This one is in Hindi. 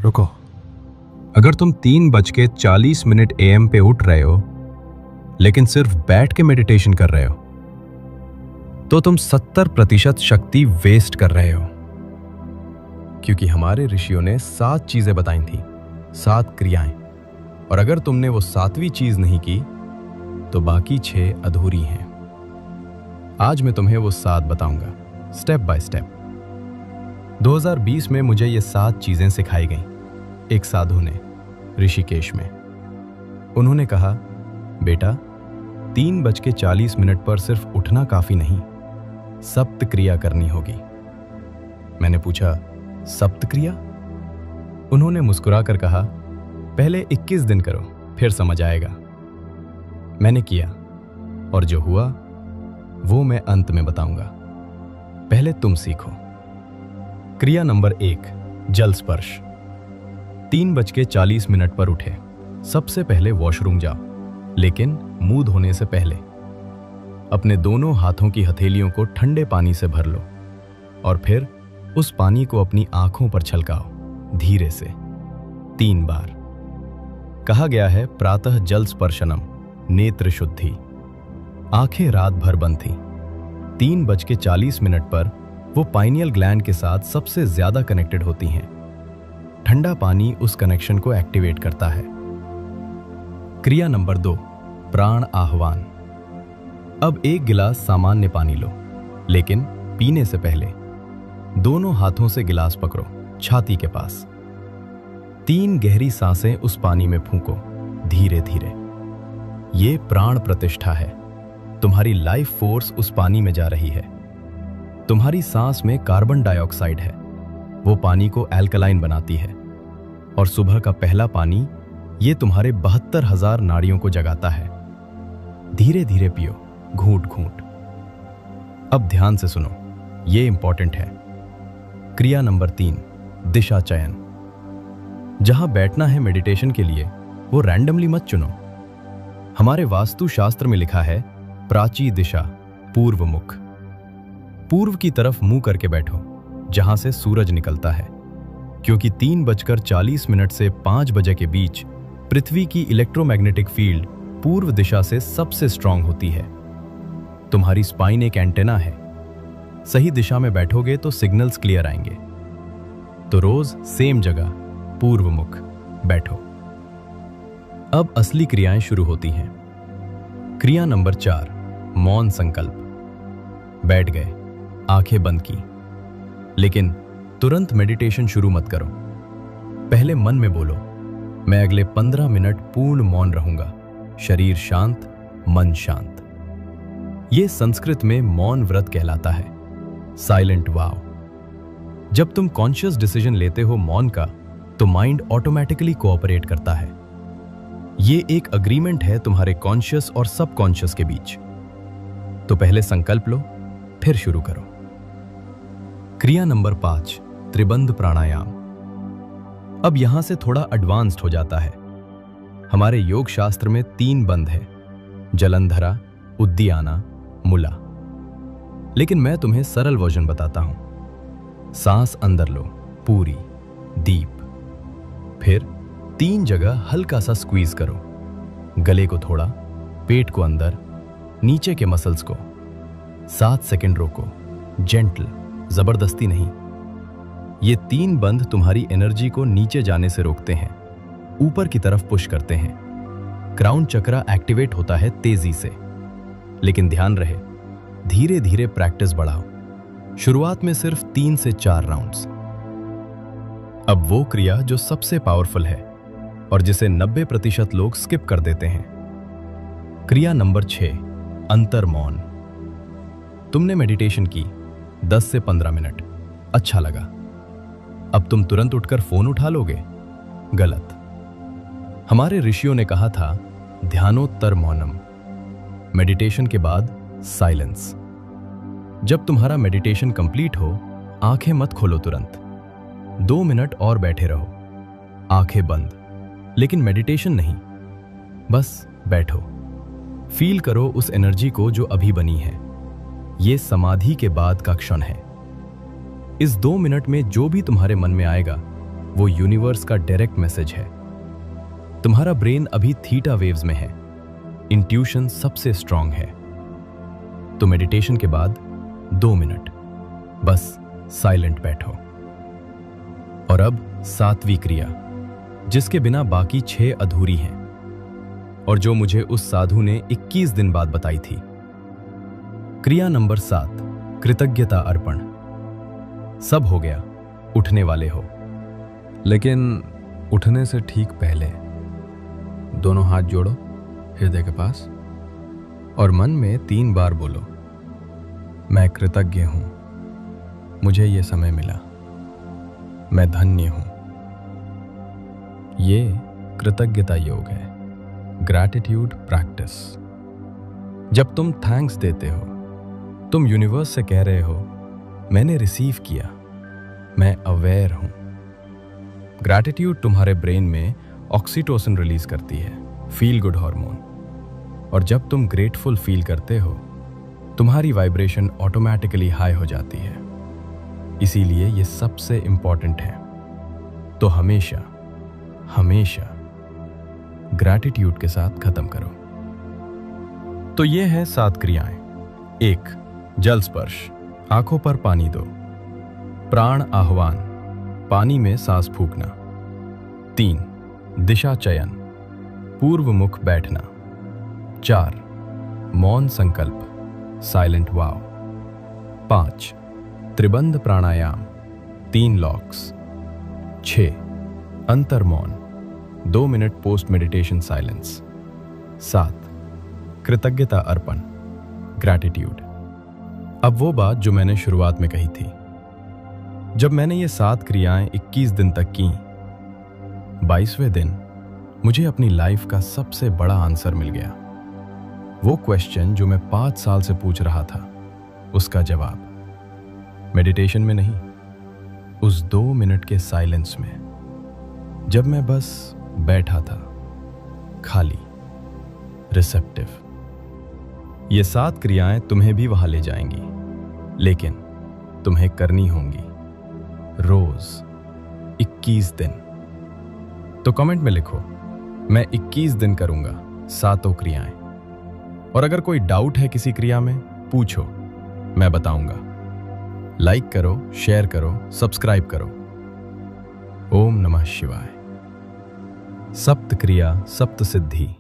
रुको। अगर तुम 3:40 AM पे उठ रहे हो लेकिन सिर्फ बैठ के मेडिटेशन कर रहे हो तो तुम 70% शक्ति वेस्ट कर रहे हो। क्योंकि हमारे ऋषियों ने 7 चीजें बताई थी, 7 क्रियाएं, और अगर तुमने वो 7वीं चीज नहीं की तो बाकी 6 अधूरी हैं। आज मैं तुम्हें वो 7 बताऊंगा, स्टेप बाय स्टेप। 2020 में मुझे ये 7 चीजें सिखाई गईं एक साधु ने, ऋषिकेश में। उन्होंने कहा, बेटा 3:40 पर सिर्फ उठना काफी नहीं, सप्त क्रिया करनी होगी। मैंने पूछा, सप्त क्रिया? उन्होंने मुस्कुराकर कहा, पहले 21 दिन करो, फिर समझ आएगा। मैंने किया और जो हुआ वो मैं अंत में बताऊंगा। पहले तुम सीखो। क्रिया नंबर 1, जल स्पर्श। 3:40 पर उठे, सबसे पहले वॉशरूम जाओ, लेकिन मुंह धोने से पहले अपने दोनों हाथों की हथेलियों को ठंडे पानी से भर लो और फिर उस पानी को अपनी आंखों पर छलकाओ, धीरे से 3 बार। कहा गया है, प्रातः जल स्पर्शनम नेत्र शुद्धि। आंखें रात भर बंद थी। 3:40 पर वो पाइनियल ग्लैंड के साथ सबसे ज्यादा कनेक्टेड होती हैं। ठंडा पानी उस कनेक्शन को एक्टिवेट करता है। क्रिया नंबर 2, प्राण आह्वान। अब 1 गिलास सामान्य पानी लो, लेकिन पीने से पहले दोनों हाथों से गिलास पकड़ो, छाती के पास। 3 गहरी सांसें उस पानी में फूंको, धीरे धीरे। ये प्राण प्रतिष्ठा है। तुम्हारी लाइफ फोर्स उस पानी में जा रही है। तुम्हारी सांस में कार्बन डाइऑक्साइड है, वो पानी को एल्कलाइन बनाती है। और सुबह का पहला पानी ये तुम्हारे 72,000 नाड़ियों को जगाता है। धीरे धीरे पियो, घूंट घूंट। अब ध्यान से सुनो, ये इंपॉर्टेंट है। क्रिया नंबर 3, दिशा चयन। जहां बैठना है मेडिटेशन के लिए, वो रैंडमली मत चुनो। हमारे वास्तु शास्त्र में लिखा है, प्राची दिशा, पूर्व मुख। पूर्व की तरफ मुंह करके बैठो, जहां से सूरज निकलता है। क्योंकि 3:40 से 5 बजे के बीच पृथ्वी की इलेक्ट्रोमैग्नेटिक फील्ड पूर्व दिशा से सबसे स्ट्रांग होती है। तुम्हारी स्पाइन एक एंटेना है। सही दिशा में बैठोगे तो सिग्नल्स क्लियर आएंगे। तो रोज सेम जगह पूर्व मुख बैठो। अब असली क्रियाएं शुरू होती हैं। क्रिया नंबर 4, मौन संकल्प। बैठ गए, आंखें बंद की, लेकिन तुरंत मेडिटेशन शुरू मत करो। पहले मन में बोलो, मैं अगले 15 मिनट पूर्ण मौन रहूंगा, शरीर शांत, मन शांत। यह संस्कृत में मौन व्रत कहलाता है, साइलेंट वाव। जब तुम कॉन्शियस डिसीजन लेते हो मौन का, तो माइंड ऑटोमेटिकली कोऑपरेट करता है। ये एक अग्रीमेंट है तुम्हारे कॉन्शियस और सबकॉन्शियस के बीच। तो पहले संकल्प लो, फिर शुरू करो। क्रिया नंबर 5, त्रिबंध प्राणायाम। अब यहां से थोड़ा एडवांस्ड हो जाता है। हमारे योग शास्त्र में 3 बंध है, जलंधरा, उद्दीयाना, मुला। लेकिन मैं तुम्हें सरल वर्जन बताता हूं। सांस अंदर लो, पूरी, डीप। फिर 3 जगह हल्का सा स्क्वीज करो, गले को थोड़ा, पेट को अंदर, नीचे के मसल्स को। 7 सेकंड रोको, जेंटल, जबरदस्ती नहीं। ये 3 बंध तुम्हारी एनर्जी को नीचे जाने से रोकते हैं, ऊपर की तरफ पुश करते हैं। क्राउन चक्रा एक्टिवेट होता है तेजी से। लेकिन ध्यान रहे, धीरे धीरे प्रैक्टिस बढ़ाओ। शुरुआत में सिर्फ 3 से 4 राउंड्स। अब वो क्रिया जो सबसे पावरफुल है और जिसे 90% लोग स्किप कर देते हैं। क्रिया नंबर 6, अंतर मौन। तुमने मेडिटेशन की 10 से 15 मिनट, अच्छा लगा। अब तुम तुरंत उठकर फोन उठा लोगे? गलत। हमारे ऋषियों ने कहा था, ध्यानोत्तर मौनम। मेडिटेशन के बाद साइलेंस। जब तुम्हारा मेडिटेशन कंप्लीट हो, आंखें मत खोलो तुरंत। 2 मिनट और बैठे रहो, आंखें बंद। लेकिन मेडिटेशन नहीं, बस बैठो। फील करो उस एनर्जी को जो अभी बनी है। ये समाधि के बाद का क्षण है। इस 2 मिनट में जो भी तुम्हारे मन में आएगा, वो यूनिवर्स का डायरेक्ट मैसेज है। तुम्हारा ब्रेन अभी थीटा वेव्स में है, इंट्यूशन सबसे स्ट्रांग है। तो मेडिटेशन के बाद 2 मिनट बस साइलेंट बैठो। और अब 7वीं क्रिया, जिसके बिना बाकी 6 अधूरी हैं और जो मुझे उस साधु ने 21 दिन बाद बताई थी। क्रिया नंबर 7, कृतज्ञता अर्पण। सब हो गया, उठने वाले हो। लेकिन उठने से ठीक पहले दोनों हाथ जोड़ो हृदय के पास और मन में 3 बार बोलो, मैं कृतज्ञ हूं, मुझे ये समय मिला, मैं धन्य हूं। ये कृतज्ञता योग है, ग्रैटिट्यूड प्रैक्टिस। जब तुम थैंक्स देते हो, तुम यूनिवर्स से कह रहे हो, मैंने रिसीव किया, मैं अवेयर हूं। ग्रैटिट्यूड तुम्हारे ब्रेन में ऑक्सीटोसिन रिलीज करती है, फील गुड हार्मोन। और जब तुम ग्रेटफुल फील करते हो, तुम्हारी वाइब्रेशन ऑटोमेटिकली हाई हो जाती है। इसीलिए ये सबसे इंपॉर्टेंट है। तो हमेशा हमेशा ग्रैटिट्यूड के साथ खत्म करो। तो ये है 7 क्रियाएं। 1, जल स्पर्श, आंखों पर पानी दो। प्राण आह्वान, पानी में सांस फूंकना। 3, दिशा चयन, पूर्व मुख बैठना। 4, मौन संकल्प, साइलेंट वाव। 5, त्रिबंध प्राणायाम, 3 लॉक्स। 6, अंतर मौन, 2 मिनट पोस्ट मेडिटेशन साइलेंस। 7, कृतज्ञता अर्पण, ग्रैटिट्यूड। अब वो बात जो मैंने शुरुआत में कही थी, जब मैंने ये 7 क्रियाएं 21 दिन तक की, 22वें दिन मुझे अपनी लाइफ का सबसे बड़ा आंसर मिल गया। वो क्वेश्चन जो मैं 5 साल से पूछ रहा था, उसका जवाब मेडिटेशन में नहीं, उस 2 मिनट के साइलेंस में, जब मैं बस बैठा था, खाली, रिसेप्टिव। ये 7 क्रियाएं तुम्हें भी वहां ले जाएंगी, लेकिन तुम्हें करनी होंगी रोज 21 दिन। तो कमेंट में लिखो, मैं 21 दिन करूंगा 7 क्रियाएं। और अगर कोई डाउट है किसी क्रिया में, पूछो, मैं बताऊंगा। लाइक करो, शेयर करो, सब्सक्राइब करो। ओम नमः शिवाय। सप्त क्रिया सप्त सिद्धि।